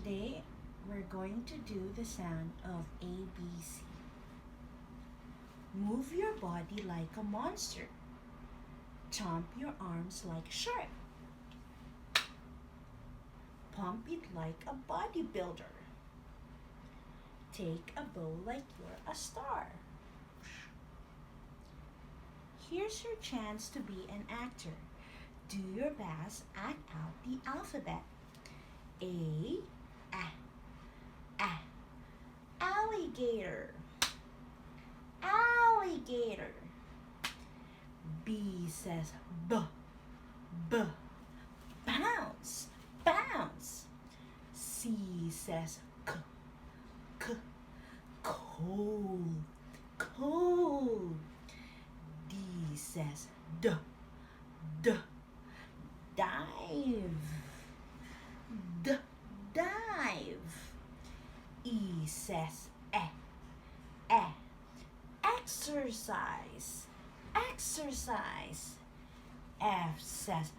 Today, we're going to do the sound of ABC. Move your body like a monster. Chomp your arms like a shark. Pump it like a bodybuilder. Take a bow like you're a star. Here's your chance to be an actor. Do your best, act out the alphabet. A, alligator, alligator. B says b, bounce, bounce. C says c, cold, cold. D says d, dive, dive. E says exercise, exercise. F says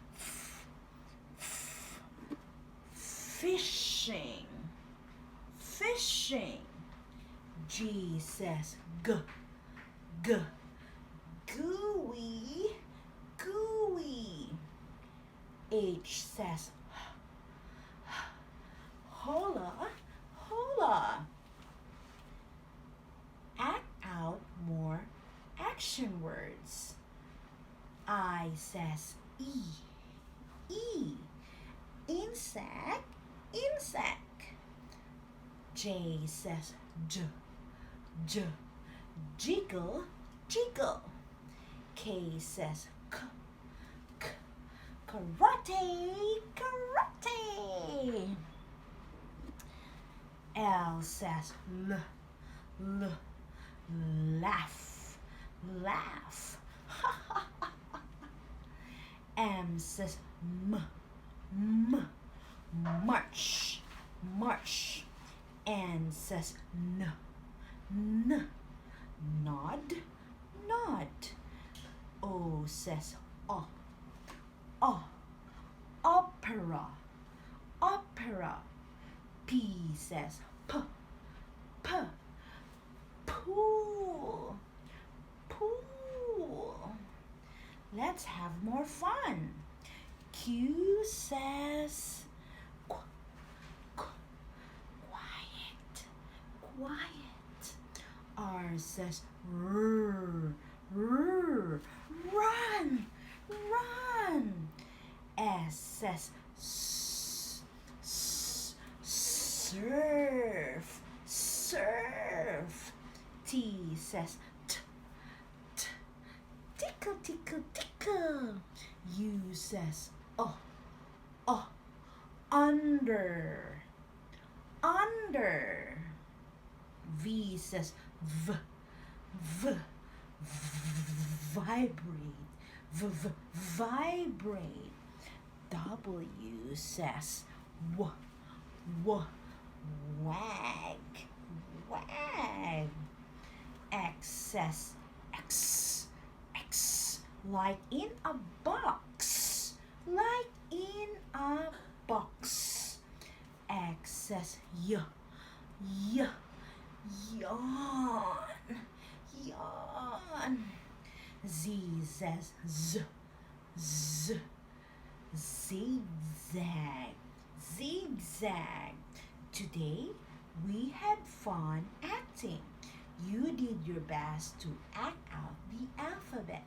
fishing, fishing. G says gooey, gooey. H says hola, hola. Act out more action words. I says E, insect, insect. J says jiggle, jiggle. K says karate, karate. L says laugh, laugh. M says march, march. N says nod, nod. O says opera, opera. P says pool, pool. Let's have more fun. Q says quiet, quiet. R says run, run. S says surf, surf. T says tickle, tickle, tickle. U says under, under. V says vibrate, vibrate. W says wag, wag. X says X, like in a box, like in a box. X says yawn, yawn. Z says zigzag, zigzag. Today we had fun acting. You did your best to act out the alphabet.